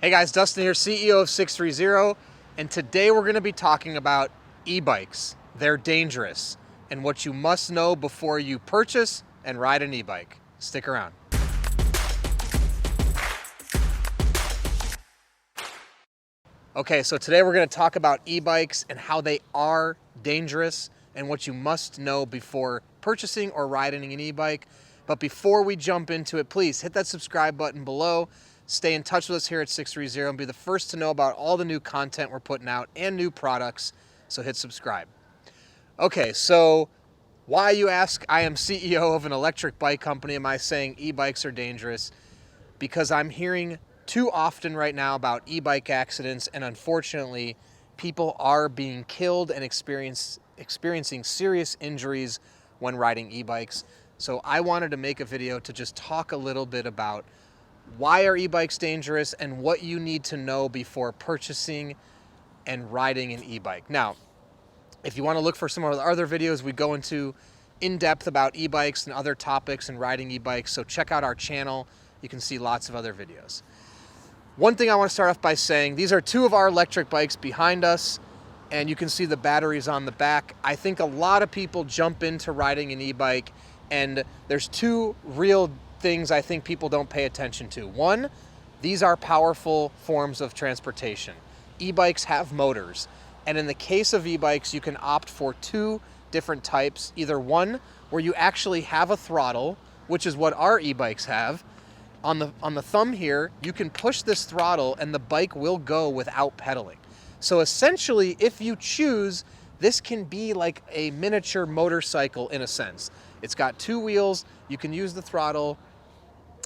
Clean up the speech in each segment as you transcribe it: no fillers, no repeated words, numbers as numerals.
Hey guys, Dustin here, CEO of 630, and today we're going to be talking about e-bikes. They're dangerous, and what you must know before you purchase and ride an e-bike. Stick around. Okay, so today we're going to talk about e-bikes and how they are dangerous and what you must know before purchasing or riding an e-bike. But before we jump into it, please hit that subscribe button below. Stay in touch with us here at 630 and be the first to know about all the new content we're putting out and new products, so hit subscribe. Okay, so why, you ask? I am CEO of an electric bike company. Am I saying e-bikes are dangerous? Because I'm hearing too often right now about e-bike accidents, and unfortunately, people are being killed and experiencing serious injuries when riding e-bikes. So I wanted to make a video to just talk a little bit about why are e-bikes dangerous and what you need to know before purchasing and riding an e-bike. Now, if you want to look for some of the other videos, we go into in-depth about e-bikes and other topics and riding e-bikes, so check out our channel. You can see lots of other videos. One thing I want to start off by saying, these are two of our electric bikes behind us, and you can see the batteries on the back. I think a lot of people jump into riding an e-bike, and there's two real things I think people don't pay attention to. One, these are powerful forms of transportation. E-bikes have motors, and in the case of e-bikes, you can opt for two different types. Either one where you actually have a throttle, which is what our e-bikes have. On the thumb here, you can push this throttle and the bike will go without pedaling. So essentially, if you choose, this can be like a miniature motorcycle in a sense. It's got two wheels, you can use the throttle,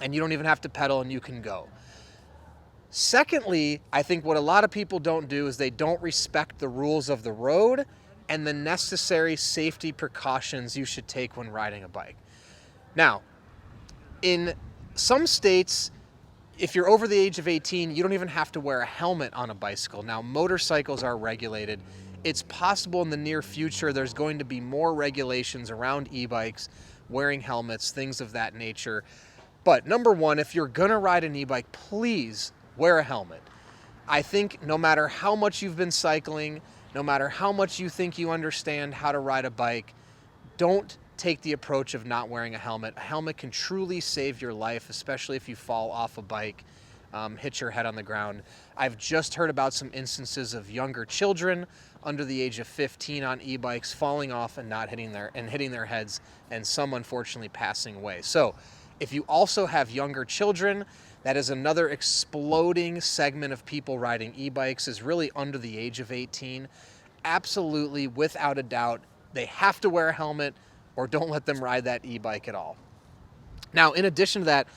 and you don't even have to pedal and you can go. Secondly, I think what a lot of people don't do is they don't respect the rules of the road and the necessary safety precautions you should take when riding a bike. Now, in some states, if you're over the age of 18, you don't even have to wear a helmet on a bicycle. Now, motorcycles are regulated. It's possible in the near future there's going to be more regulations around e-bikes, wearing helmets, things of that nature. But number one, if you're gonna ride an e-bike, please wear a helmet. I think no matter how much you've been cycling, no matter how much you think you understand how to ride a bike, don't take the approach of not wearing a helmet. A helmet can truly save your life, especially if you fall off a bike, hit your head on the ground. I've just heard about some instances of younger children under the age of 15 on e-bikes falling off and hitting their heads, and some unfortunately passing away. So if you also have younger children, that is another exploding segment of people riding e-bikes, is really under the age of 18. Absolutely, without a doubt, they have to wear a helmet, or don't let them ride that e-bike at all. Now, in addition to that,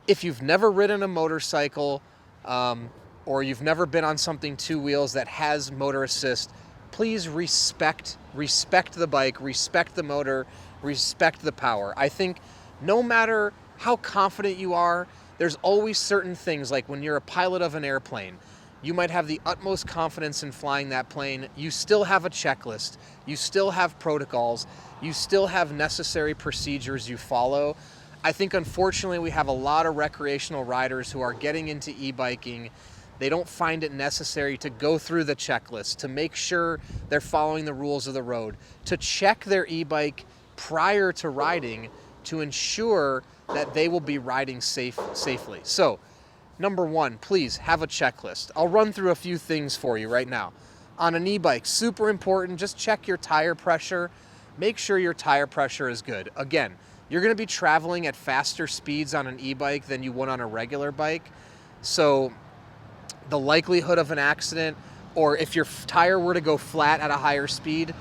if you've never ridden a motorcycle, or you've never been on something two wheels that has motor assist, please respect the bike, respect the motor, respect the power. I think no matter how confident you are, there's always certain things, like when you're a pilot of an airplane, you might have the utmost confidence in flying that plane. You still have a checklist. You still have protocols. You still have necessary procedures you follow. I think unfortunately we have a lot of recreational riders who are getting into e-biking. They don't find it necessary to go through the checklist, to make sure they're following the rules of the road, to check their e-bike prior to riding to ensure that they will be riding safely. So, number one, please have a checklist. I'll run through a few things for you right now. On an e-bike, super important, just check your tire pressure. Make sure your tire pressure is good. Again, you're gonna be traveling at faster speeds on an e-bike than you would on a regular bike. So the likelihood of an accident, or if your tire were to go flat at a higher speed,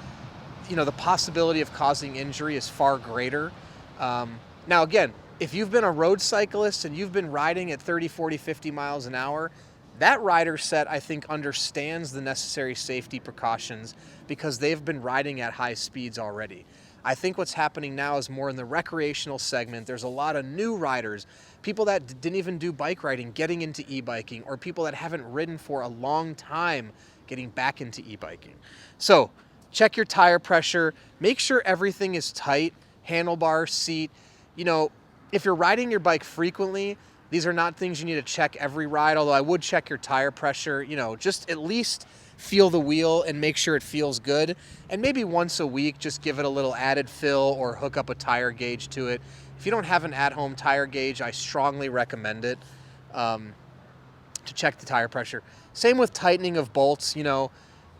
the possibility of causing injury is far greater. Now again, if you've been a road cyclist and you've been riding at 30, 40, 50 miles an hour, that rider set, I think, understands the necessary safety precautions because they've been riding at high speeds already. I think what's happening now is more in the recreational segment. There's a lot of new riders, people that didn't even do bike riding, getting into e-biking, or people that haven't ridden for a long time getting back into e-biking. So check your tire pressure, make sure everything is tight, handlebar, seat. If you're riding your bike frequently, These are not things you need to check every ride, although I would check your tire pressure, just at least feel the wheel and make sure it feels good. And maybe once a week, just give it a little added fill or hook up a tire gauge to it. If you don't have an at-home tire gauge, I strongly recommend it to check the tire pressure. Same with tightening of bolts.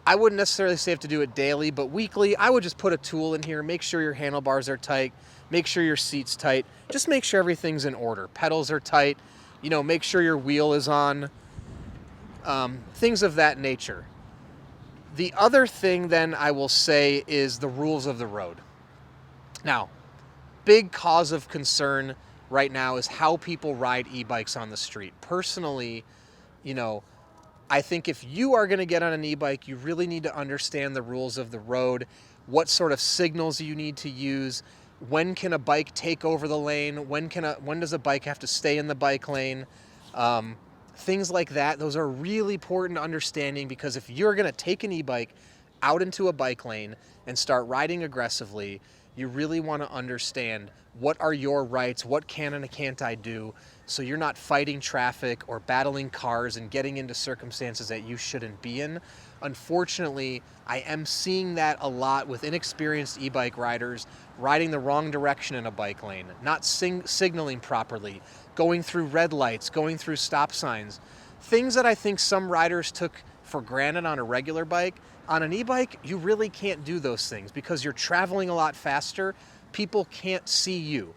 I wouldn't necessarily say you have to do it daily, but weekly, I would just put a tool in here, make sure your handlebars are tight, make sure your seat's tight, just make sure everything's in order. Pedals are tight, make sure your wheel is on, things of that nature. The other thing then I will say is the rules of the road. Now, big cause of concern right now is how people ride e-bikes on the street. Personally, I think if you are going to get on an e-bike, you really need to understand the rules of the road, what sort of signals you need to use, when can a bike take over the lane, when does a bike have to stay in the bike lane, things like that. Those are really important understanding, because if you're going to take an e-bike out into a bike lane and start riding aggressively, you really want to understand what are your rights, what can and can't I do, so you're not fighting traffic or battling cars and getting into circumstances that you shouldn't be in. Unfortunately, I am seeing that a lot with inexperienced e-bike riders riding the wrong direction in a bike lane, not signaling properly, going through red lights, going through stop signs. Things that I think some riders took for granted on a regular bike. On an e-bike, you really can't do those things because you're traveling a lot faster. People can't see you.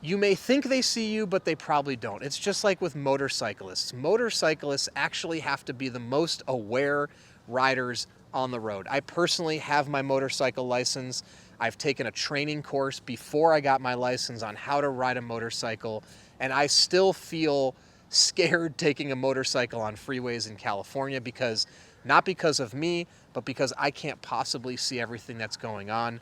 You may think they see you, but they probably don't. It's just like with motorcyclists. Motorcyclists actually have to be the most aware riders on the road. I personally have my motorcycle license. I've taken a training course before I got my license on how to ride a motorcycle, and I still feel scared taking a motorcycle on freeways in California, not because of me, but because I can't possibly see everything that's going on.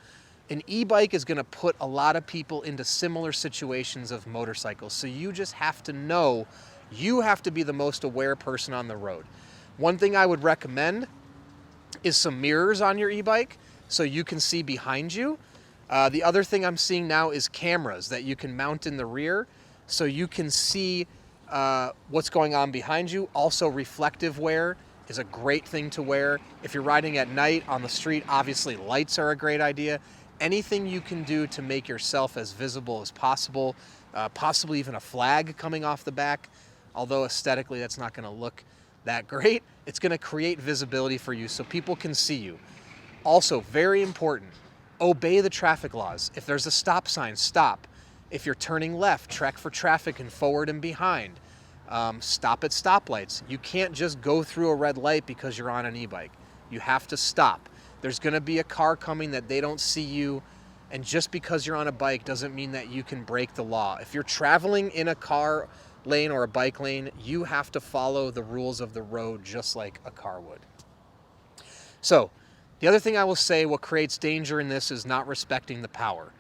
An e-bike is going to put a lot of people into similar situations of motorcycles. So you just have to know, you have to be the most aware person on the road. One thing I would recommend is some mirrors on your e-bike so you can see behind you. The other thing I'm seeing now is cameras that you can mount in the rear so you can see what's going on behind you. Also, reflective wear is a great thing to wear. If you're riding at night on the street, obviously lights are a great idea. Anything you can do to make yourself as visible as possible, possibly even a flag coming off the back, although aesthetically that's not going to look that great. It's going to create visibility for you so people can see you. Also, very important, obey the traffic laws. If there's a stop sign, stop. If you're turning left, check for traffic and forward and behind. Stop at stoplights. You can't just go through a red light because you're on an e-bike. You have to stop. There's going to be a car coming that they don't see you, and just because you're on a bike doesn't mean that you can break the law. If you're traveling in a car lane or a bike lane, you have to follow the rules of the road just like a car would. So, the other thing I will say, what creates danger in this is not respecting the power.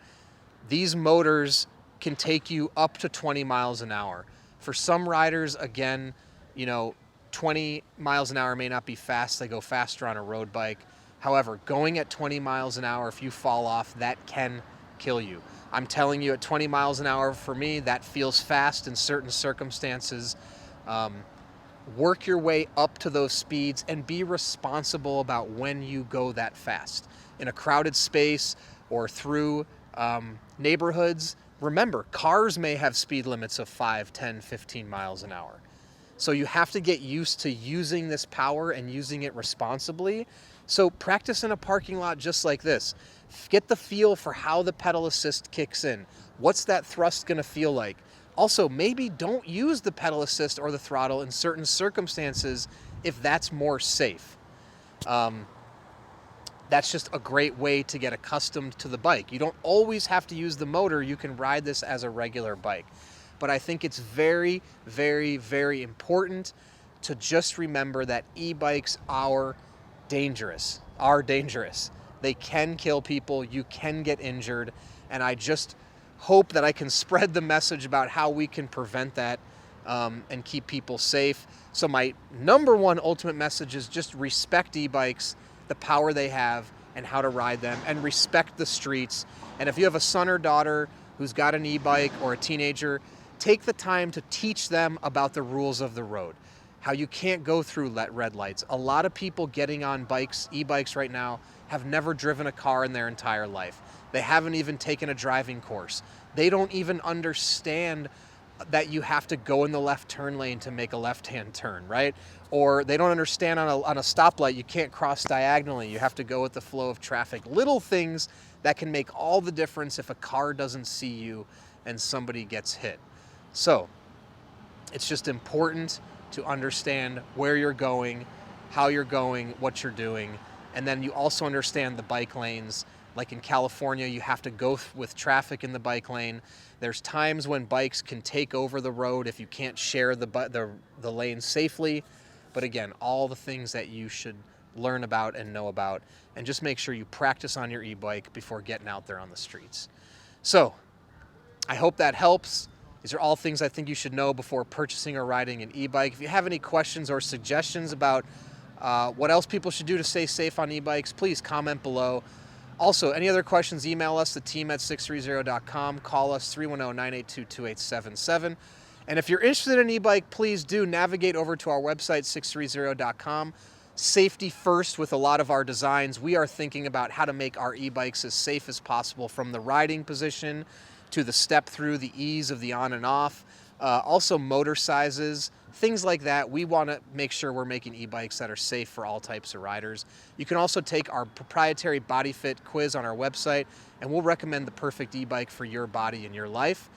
These motors can take you up to 20 miles an hour. For some riders, again, 20 miles an hour may not be fast. They go faster on a road bike. However, going at 20 miles an hour, if you fall off, that can kill you. I'm telling you, at 20 miles an hour, for me, that feels fast in certain circumstances. Work your way up to those speeds and be responsible about when you go that fast. In a crowded space or through neighborhoods, remember, cars may have speed limits of 5, 10, 15 miles an hour. So you have to get used to using this power and using it responsibly. So practice in a parking lot just like this. Get the feel for how the pedal assist kicks in. What's that thrust going to feel like? Also, maybe don't use the pedal assist or the throttle in certain circumstances if that's more safe. That's just a great way to get accustomed to the bike. You don't always have to use the motor. You can ride this as a regular bike. But I think it's very, very, very important to just remember that e-bikes are dangerous. They can kill people. You can get injured. And I just hope that I can spread the message about how we can prevent that and keep people safe. So my number one ultimate message is just respect e-bikes, the power they have, and how to ride them, and respect the streets. And if you have a son or daughter who's got an e-bike or a teenager, take the time to teach them about the rules of the road, how you can't go through red lights. A lot of people getting on bikes, e-bikes right now, have never driven a car in their entire life. They haven't even taken a driving course. They don't even understand that you have to go in the left turn lane to make a left-hand turn, right? Or they don't understand on a stoplight you can't cross diagonally. You have to go with the flow of traffic. Little things that can make all the difference if a car doesn't see you and somebody gets hit. So it's just important to understand where you're going, how you're going, what you're doing, and then you also understand the bike lanes. Like in California, you have to go with traffic in the bike lane. There's times when bikes can take over the road if you can't share the lane safely. But again, all the things that you should learn about and know about, and just make sure you practice on your e-bike before getting out there on the streets. So I hope that helps. These are all things I think you should know before purchasing or riding an e-bike. If you have any questions or suggestions about what else people should do to stay safe on e-bikes, please comment below. Also, any other questions, email us, the team at sixthreezero.com. Call us, 310-982-2877. And if you're interested in an e-bike, please do navigate over to our website, sixthreezero.com. Safety first with a lot of our designs. We are thinking about how to make our e-bikes as safe as possible, from the riding position to the step through, the ease of the on and off, also motor sizes, things like that. We want to make sure we're making e-bikes that are safe for all types of riders. You can also take our proprietary body fit quiz on our website, and we'll recommend the perfect e-bike for your body and your life.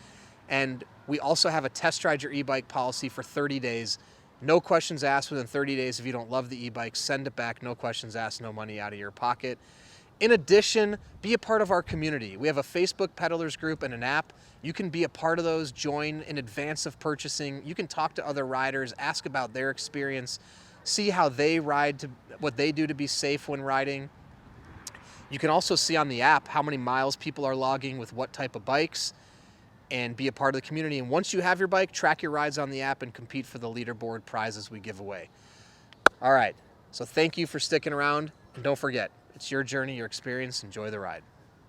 And we also have a test ride your e-bike policy for 30 days. No questions asked within 30 days. If you don't love the e-bike, send it back. No questions asked, no money out of your pocket. In addition, be a part of our community. We have a Facebook peddlers group and an app. You can be a part of those, join in advance of purchasing. You can talk to other riders, ask about their experience, see how they ride, what they do to be safe when riding. You can also see on the app how many miles people are logging with what type of bikes, and be a part of the community. And once you have your bike, track your rides on the app and compete for the leaderboard prizes we give away. All right, so thank you for sticking around, and don't forget, it's your journey, your experience. Enjoy the ride.